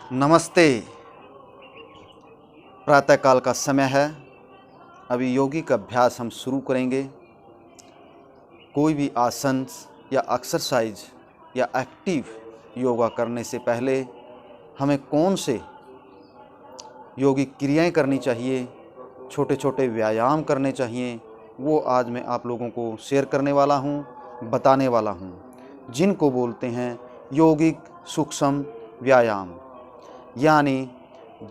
नमस्ते। प्रातःकाल का समय है। अभी योगिक अभ्यास हम शुरू करेंगे। कोई भी आसन या एक्सरसाइज या एक्टिव योगा करने से पहले हमें कौन से योगिक क्रियाएं करनी चाहिए, छोटे छोटे व्यायाम करने चाहिए, वो आज मैं आप लोगों को शेयर करने वाला हूँ, बताने वाला हूँ, जिनको बोलते हैं योगिक सूक्ष्म व्यायाम। यानी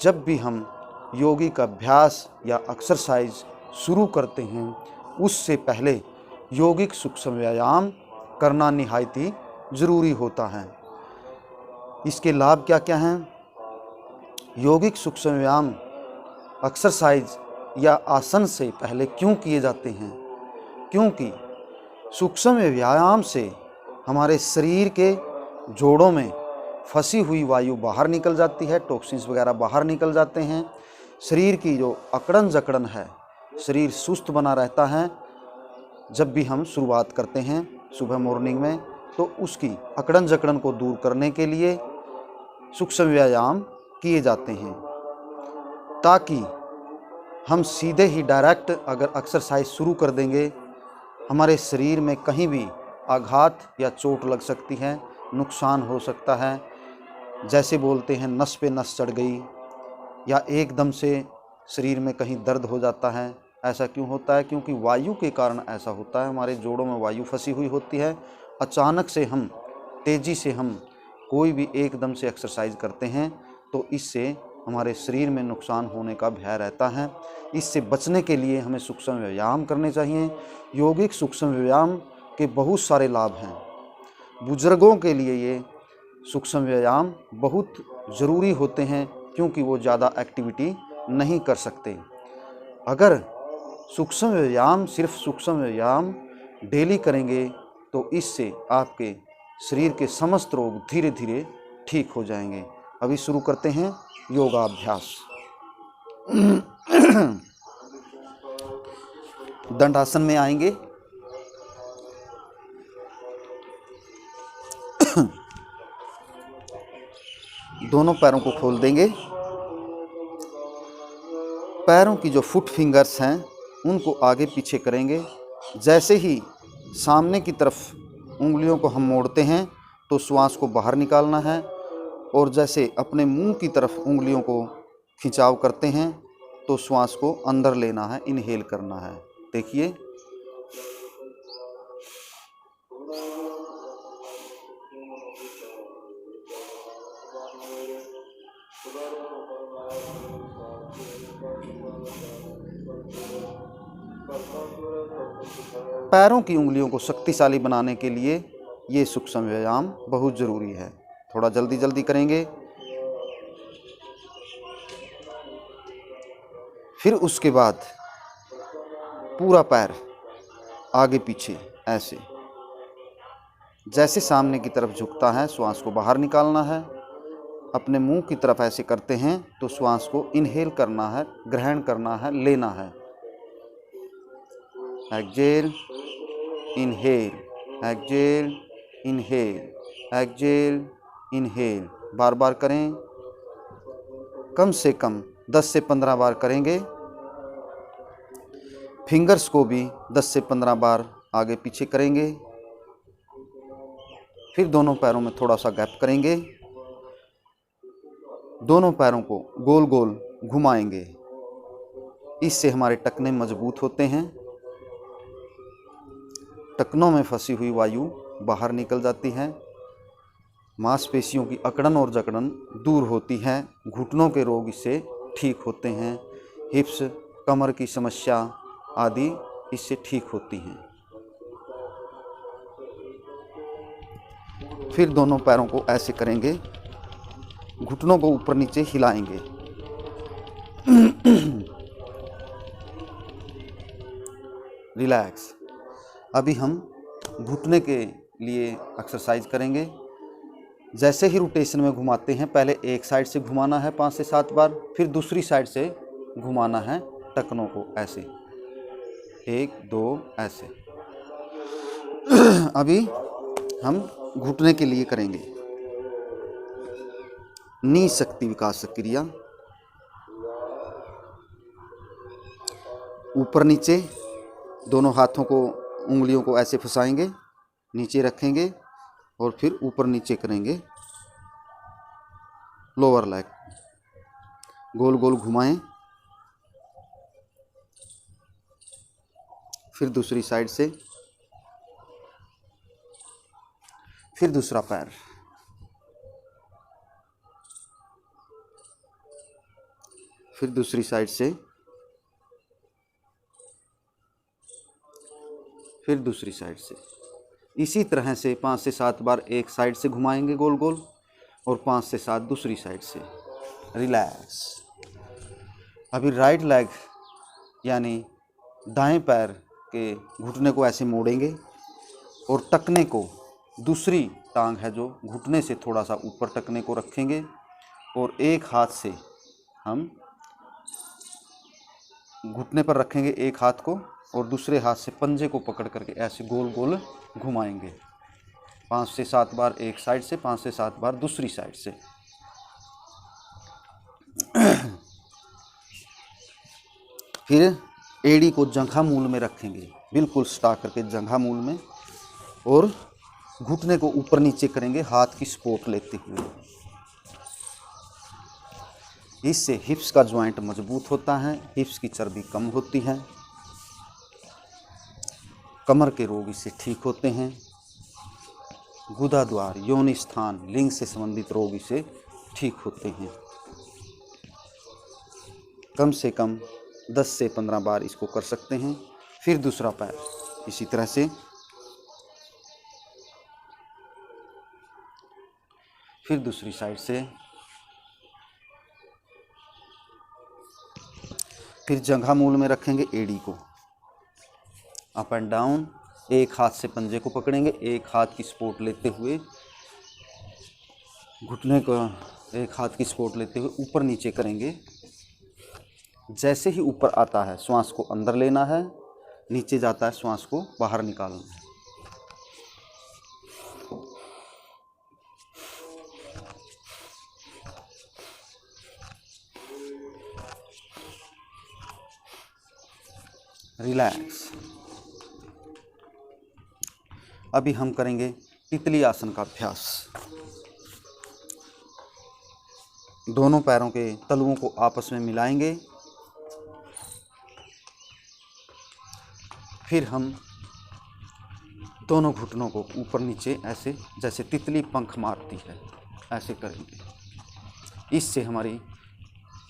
जब भी हम योगिक अभ्यास या एक्सरसाइज शुरू करते हैं उससे पहले योगिक सूक्ष्म व्यायाम करना निहायत ही ज़रूरी होता है। इसके लाभ क्या क्या हैं? योगिक सूक्ष्म व्यायाम एक्सरसाइज या आसन से पहले क्यों किए जाते हैं? क्योंकि सूक्ष्म व्यायाम से हमारे शरीर के जोड़ों में फंसी हुई वायु बाहर निकल जाती है, टॉक्सिन्स वगैरह बाहर निकल जाते हैं। शरीर की जो अकड़न जकड़न है, शरीर सुस्त बना रहता है। जब भी हम शुरुआत करते हैं सुबह मॉर्निंग में, तो उसकी अकड़न जकड़न को दूर करने के लिए सूक्ष्म व्यायाम किए जाते हैं, ताकि हम सीधे ही डायरेक्ट अगर एक्सरसाइज शुरू कर देंगे, हमारे शरीर में कहीं भी आघात या चोट लग सकती है, नुकसान हो सकता है। जैसे बोलते हैं नस पे नस चढ़ गई, या एकदम से शरीर में कहीं दर्द हो जाता है। ऐसा क्यों होता है? क्योंकि वायु के कारण ऐसा होता है। हमारे जोड़ों में वायु फंसी हुई होती है। अचानक से हम तेज़ी से हम कोई भी एकदम से एक्सरसाइज करते हैं तो इससे हमारे शरीर में नुकसान होने का भय रहता है। इससे बचने के लिए हमें सूक्ष्म व्यायाम करने चाहिए। योगिक सूक्ष्म व्यायाम के बहुत सारे लाभ हैं। बुजुर्गों के लिए ये सूक्ष्म व्यायाम बहुत ज़रूरी होते हैं, क्योंकि वो ज़्यादा एक्टिविटी नहीं कर सकते। अगर सूक्ष्म व्यायाम सिर्फ सूक्ष्म व्यायाम डेली करेंगे तो इससे आपके शरीर के समस्त रोग धीरे धीरे ठीक हो जाएंगे। अभी शुरू करते हैं योगाभ्यास। दंडासन में आएंगे। दोनों पैरों को खोल देंगे। पैरों की जो फुट फिंगर्स हैं उनको आगे पीछे करेंगे। जैसे ही सामने की तरफ उंगलियों को हम मोड़ते हैं तो श्वास को बाहर निकालना है, और जैसे अपने मुंह की तरफ उंगलियों को खिंचाव करते हैं तो श्वास को अंदर लेना है, इनहेल करना है। देखिए, पैरों की उंगलियों को शक्तिशाली बनाने के लिए ये सूक्ष्म व्यायाम बहुत ज़रूरी है। थोड़ा जल्दी जल्दी करेंगे। फिर उसके बाद पूरा पैर आगे पीछे ऐसे, जैसे सामने की तरफ झुकता है श्वास को बाहर निकालना है। अपने मुंह की तरफ ऐसे करते हैं तो श्वास को इनहेल करना है, ग्रहण करना है, लेना है। Exhale, inhale, exhale, inhale, exhale, inhale. बार बार करें। कम से कम 10 से 15 बार करेंगे। फिंगर्स को भी 10 से 15 बार आगे पीछे करेंगे। फिर दोनों पैरों में थोड़ा सा गैप करेंगे। दोनों पैरों को गोल गोल घुमाएंगे। इससे हमारे टखने मजबूत होते हैं। टखनों में फंसी हुई वायु बाहर निकल जाती है। मांसपेशियों की अकड़न और जकड़न दूर होती है। घुटनों के रोग इससे ठीक होते हैं। हिप्स, कमर की समस्या आदि इससे ठीक होती हैं। फिर दोनों पैरों को ऐसे करेंगे, घुटनों को ऊपर नीचे हिलाएंगे। रिलैक्स। अभी हम घुटने के लिए एक्सरसाइज करेंगे। जैसे ही रोटेशन में घुमाते हैं, पहले एक साइड से घुमाना है 5 से 7 बार, फिर दूसरी साइड से घुमाना है टखनों को ऐसे, 1 2 ऐसे। अभी हम घुटने के लिए करेंगे। नी शक्ति विकास क्रिया। ऊपर नीचे दोनों हाथों को, उंगलियों को ऐसे फंसाएंगे, नीचे रखेंगे और फिर ऊपर नीचे करेंगे। लोअर लेग गोल गोल घुमाएं। फिर दूसरी साइड से, फिर दूसरा पैर, फिर दूसरी साइड से, फिर दूसरी साइड से। इसी तरह से 5 से 7 बार एक साइड से घुमाएंगे गोल गोल और 5 से 7 दूसरी साइड से। रिलैक्स। अभी राइट लेग यानी दाएं पैर के घुटने को ऐसे मोड़ेंगे और टखने को, दूसरी टांग है जो घुटने से थोड़ा सा ऊपर टखने को रखेंगे और एक हाथ से हम घुटने पर रखेंगे एक हाथ को और दूसरे हाथ से पंजे को पकड़ करके ऐसे गोल गोल घुमाएंगे। 5 से 7 बार एक साइड से, 5 से 7 बार दूसरी साइड से। फिर एड़ी को जंघा मूल में रखेंगे, बिल्कुल स्टा करके जंघा मूल में, और घुटने को ऊपर नीचे करेंगे हाथ की सपोर्ट लेते हुए। इससे हिप्स का ज्वाइंट मजबूत होता है, हिप्स की चर्बी कम होती है, कमर के रोग इससे ठीक होते हैं, गुदाद्वार, योनि स्थान, लिंग से संबंधित रोग इससे ठीक होते हैं। कम से कम 10 से 15 बार इसको कर सकते हैं। फिर दूसरा पैर इसी तरह से, फिर दूसरी साइड से, फिर जंघा मूल में रखेंगे एड़ी को, अप एंड डाउन। एक हाथ से पंजे को पकड़ेंगे, एक हाथ की सपोर्ट लेते हुए, घुटने को एक हाथ की सपोर्ट लेते हुए ऊपर नीचे करेंगे। जैसे ही ऊपर आता है श्वास को अंदर लेना है, नीचे जाता है श्वास को बाहर निकालना है। रिलैक्स। अभी हम करेंगे तितली आसन का अभ्यास। दोनों पैरों के तलुओं को आपस में मिलाएंगे। फिर हम दोनों घुटनों को ऊपर नीचे ऐसे, जैसे तितली पंख मारती है, ऐसे करेंगे। इससे हमारी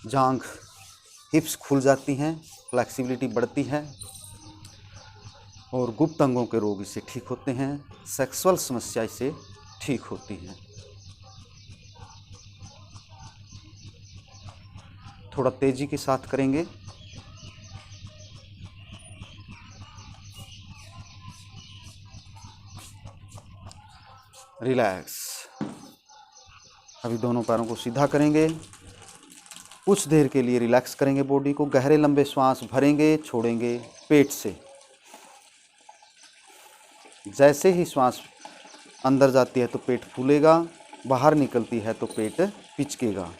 जांघ, हिप्स खुल जाती हैं, फ्लेक्सिबिलिटी बढ़ती है और गुप्त अंगों के रोग इससे ठीक होते हैं, सेक्सुअल समस्या इससे ठीक होती है। थोड़ा तेजी के साथ करेंगे। रिलैक्स। अभी दोनों पैरों को सीधा करेंगे। कुछ देर के लिए रिलैक्स करेंगे बॉडी को। गहरे लंबे श्वास भरेंगे, छोड़ेंगे पेट से। जैसे ही श्वास अंदर जाती है तो पेट फूलेगा, बाहर निकलती है तो पेट पिचकेगा।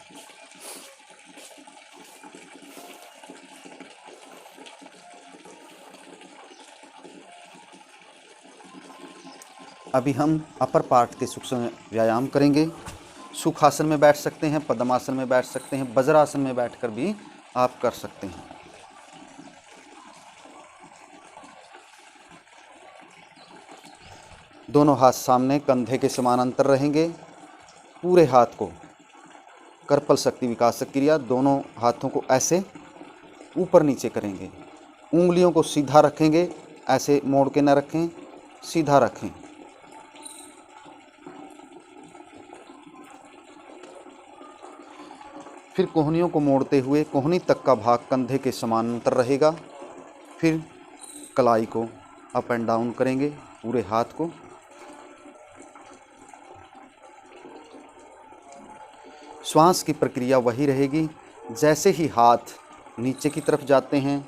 अभी हम अपर पार्ट के सूक्ष्म व्यायाम करेंगे। सुखासन में बैठ सकते हैं, पद्मासन में बैठ सकते हैं, वज्रासन में बैठकर भी आप कर सकते हैं। दोनों हाथ सामने कंधे के समानांतर रहेंगे। पूरे हाथ को, करपल शक्ति विकास क्रिया, दोनों हाथों को ऐसे ऊपर नीचे करेंगे। उंगलियों को सीधा रखेंगे, ऐसे मोड़ के न रखें, सीधा रखें। फिर कोहनियों को मोड़ते हुए कोहनी तक का भाग कंधे के समानांतर रहेगा। फिर कलाई को अप एंड डाउन करेंगे, पूरे हाथ को। श्वास की प्रक्रिया वही रहेगी। जैसे ही हाथ नीचे की तरफ जाते हैं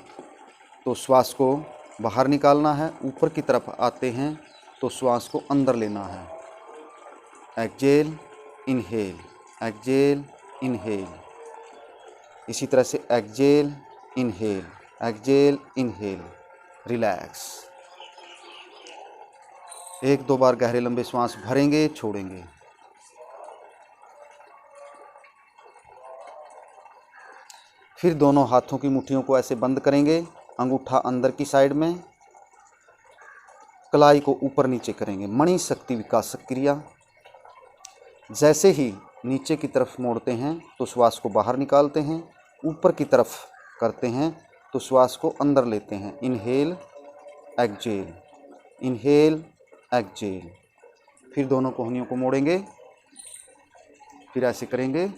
तो श्वास को बाहर निकालना है, ऊपर की तरफ आते हैं तो श्वास को अंदर लेना है। एक्जेल, इनहेल, एक्जेल, इनहेल। इसी तरह से exhale, inhale, exhale, inhale, relax. 1-2 बार गहरे लंबे श्वास भरेंगे, छोड़ेंगे। फिर दोनों हाथों की मुट्ठियों को ऐसे बंद करेंगे, अंगूठा अंदर की साइड में, कलाई को ऊपर नीचे करेंगे। मणि शक्ति विकासक क्रिया। जैसे ही नीचे की तरफ मोड़ते हैं तो श्वास को बाहर निकालते हैं, ऊपर की तरफ करते हैं तो श्वास को अंदर लेते हैं। Inhale, exhale, inhale, exhale. फिर दोनों कोहनियों को मोड़ेंगे, फिर ऐसे करेंगे।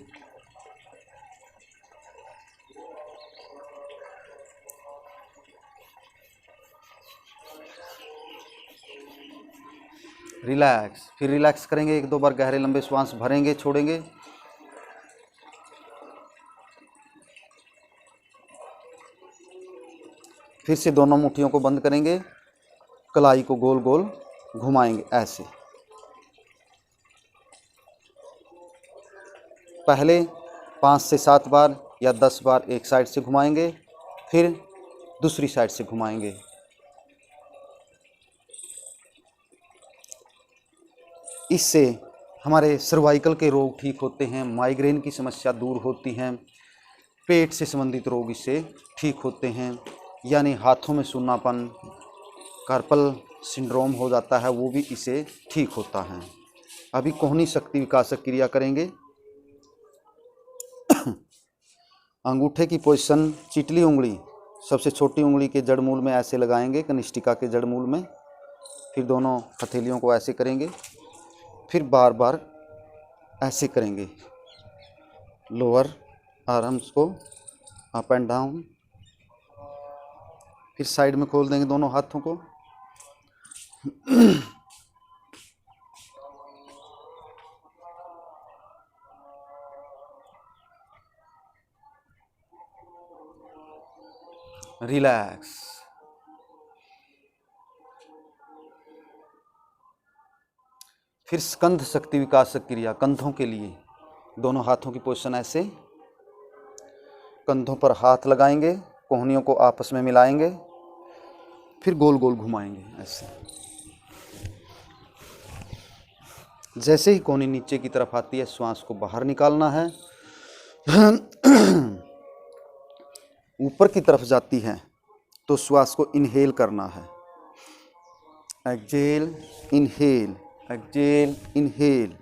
रिलैक्स। फिर रिलैक्स करेंगे, 1-2 बार गहरे लंबे श्वास भरेंगे, छोड़ेंगे। फिर से दोनों मुट्ठियों को बंद करेंगे, कलाई को गोल गोल घुमाएंगे ऐसे। पहले 5 से 7 बार या 10 बार एक साइड से घुमाएंगे, फिर दूसरी साइड से घुमाएंगे। इससे हमारे सर्वाइकल के रोग ठीक होते हैं, माइग्रेन की समस्या दूर होती है, पेट से संबंधित रोग इससे ठीक होते हैं, यानी हाथों में सूनापन, कार्पल सिंड्रोम हो जाता है, वो भी इससे ठीक होता है। अभी कोहनी शक्ति विकासक क्रिया करेंगे। अंगूठे की पोजीशन, चिटली उंगली सबसे छोटी उंगली के जड़मूल में ऐसे लगाएंगे, कनिष्ठिका के जड़मूल में। फिर दोनों हथेलियों को ऐसे करेंगे, फिर बार बार ऐसे करेंगे। लोअर आर्म्स को अप एंड डाउन। फिर साइड में खोल देंगे दोनों हाथों को। रिलैक्स। फिर स्कंध शक्ति विकासक क्रिया, कंधों के लिए दोनों हाथों की पोजीशन ऐसे, कंधों पर हाथ लगाएंगे, कोहनियों को आपस में मिलाएंगे, फिर गोल गोल घुमाएंगे ऐसे। जैसे ही कोहनी नीचे की तरफ आती है, श्वास को बाहर निकालना है। ऊपर की तरफ जाती है तो श्वास को इनहेल करना है। Exhale, inhale, exhale, inhale.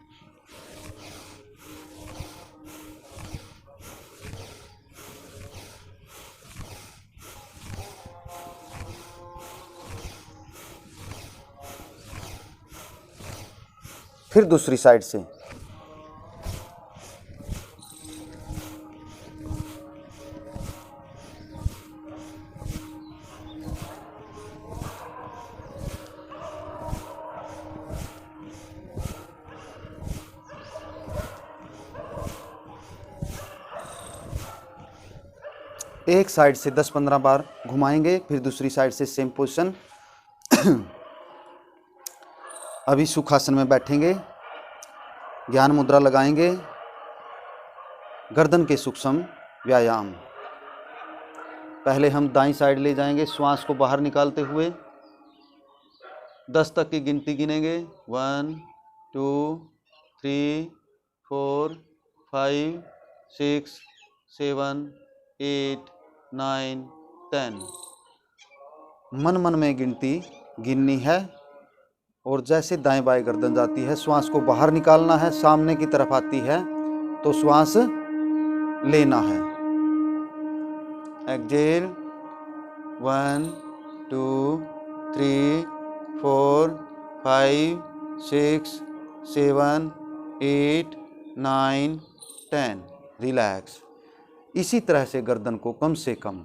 फिर दूसरी साइड से। एक साइड से 10-15 बार घुमाएंगे, फिर दूसरी साइड से सेम पोजीशन। अभी सुखासन में बैठेंगे, ज्ञान मुद्रा लगाएंगे, गर्दन के सूक्ष्म व्यायाम। पहले हम दाईं साइड ले जाएंगे, श्वास को बाहर निकालते हुए 10 तक की गिनती गिनेंगे। 1 2 3 4 5 6 7 8 9 10। मन मन में गिनती गिननी है, और जैसे दाएं बाएं गर्दन जाती है, श्वास को बाहर निकालना है। सामने की तरफ आती है तो श्वास लेना है। एक्सहेल, 1 2 3 4 5 6 7 8 9 10। रिलैक्स। इसी तरह से गर्दन को कम से कम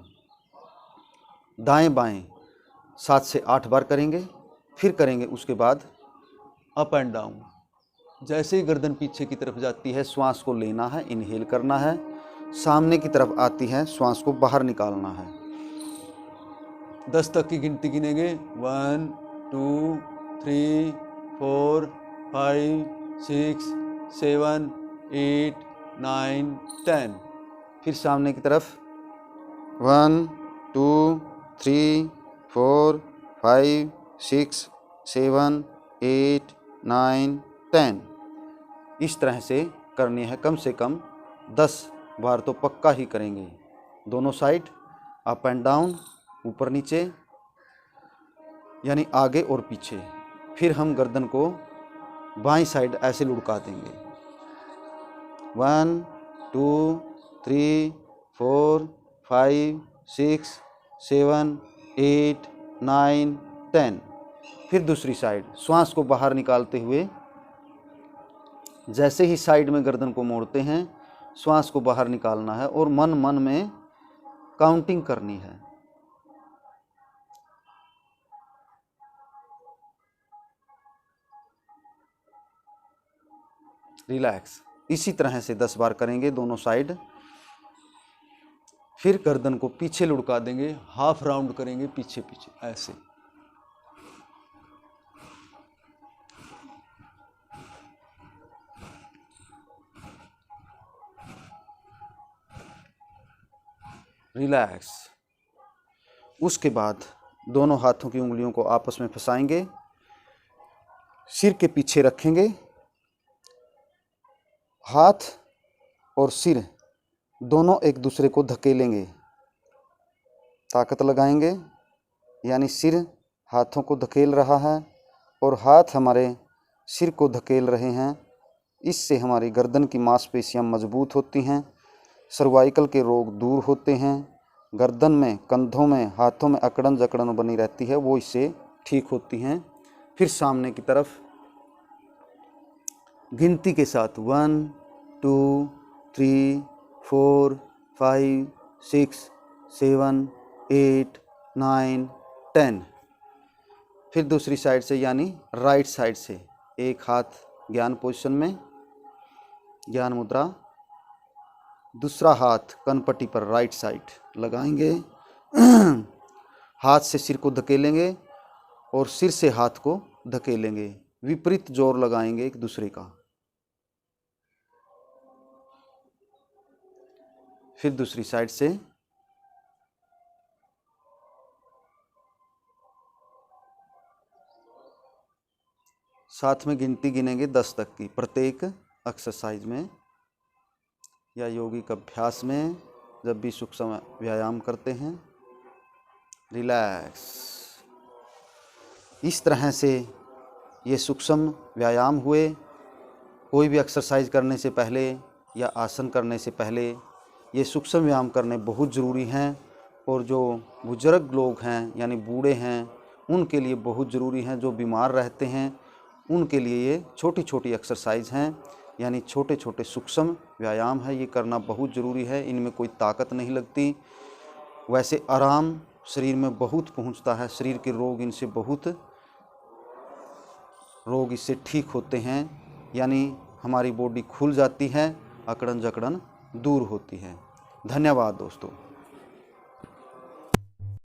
दाएं बाएं 7 से 8 बार करेंगे। फिर करेंगे उसके बाद अप एंड डाउन। जैसे ही गर्दन पीछे की तरफ जाती है, श्वास को लेना है, इनहेल करना है। सामने की तरफ आती है, श्वास को बाहर निकालना है। 10 तक की गिनती गिनेंगे। 1 2 3 4 5 6 7 8 9, 10। फिर सामने की तरफ 1, 2, 3, 4, 5, 6, 7, 8, 9, 10। इस तरह से करनी है, कम से कम 10 बार तो पक्का ही करेंगे। दोनों साइड अप एंड डाउन, ऊपर नीचे, यानी आगे और पीछे। फिर हम गर्दन को बाईं साइड ऐसे लुढ़का देंगे। 1, 2, 3, 4, 5, 6, 7, 8, 9, 10। फिर दूसरी साइड श्वास को बाहर निकालते हुए, जैसे ही साइड में गर्दन को मोड़ते हैं श्वास को बाहर निकालना है और मन मन में काउंटिंग करनी है। रिलैक्स। इसी तरह से 10 बार करेंगे दोनों साइड। फिर गर्दन को पीछे लुढ़का देंगे, हाफ राउंड करेंगे पीछे पीछे ऐसे। रिलैक्स। उसके बाद दोनों हाथों की उंगलियों को आपस में फंसाएंगे, सिर के पीछे रखेंगे, हाथ और सिर दोनों एक दूसरे को धकेलेंगे, ताकत लगाएंगे, यानी सिर हाथों को धकेल रहा है और हाथ हमारे सिर को धकेल रहे हैं। इससे हमारी गर्दन की मांसपेशियां मजबूत होती हैं, सर्वाइकल के रोग दूर होते हैं, गर्दन में, कंधों में, हाथों में अकड़न जकड़न बनी रहती है वो इससे ठीक होती हैं। फिर सामने की तरफ गिनती के साथ 1, 2, 3, 4, 5, 6, 7, 8, 9, 10। फिर दूसरी साइड से यानी राइट साइड से एक हाथ ज्ञान पोजीशन में, ज्ञान मुद्रा, दूसरा हाथ कनपट्टी पर राइट साइड लगाएंगे, हाथ से सिर को धकेलेंगे और सिर से हाथ को धकेलेंगे, विपरीत जोर लगाएंगे एक दूसरे का। फिर दूसरी साइड से साथ में गिनती गिनेंगे 10 तक की प्रत्येक एक्सरसाइज में या यौगिक अभ्यास में, जब भी सूक्ष्म व्यायाम करते हैं। रिलैक्स। इस तरह से ये सूक्ष्म व्यायाम हुए। कोई भी एक्सरसाइज करने से पहले या आसन करने से पहले ये सूक्ष्म व्यायाम करने बहुत ज़रूरी हैं, और जो बुजुर्ग लोग हैं यानी बूढ़े हैं उनके लिए बहुत ज़रूरी हैं। जो बीमार रहते हैं उनके लिए ये छोटी छोटी एक्सरसाइज हैं, यानी छोटे छोटे सूक्ष्म व्यायाम है, ये करना बहुत ज़रूरी है। इनमें कोई ताकत नहीं लगती, वैसे आराम शरीर में बहुत पहुंचता है, शरीर के रोग इनसे बहुत रोग इससे ठीक होते हैं, यानी हमारी बॉडी खुल जाती है, अकड़न जकड़न दूर होती है। धन्यवाद दोस्तों।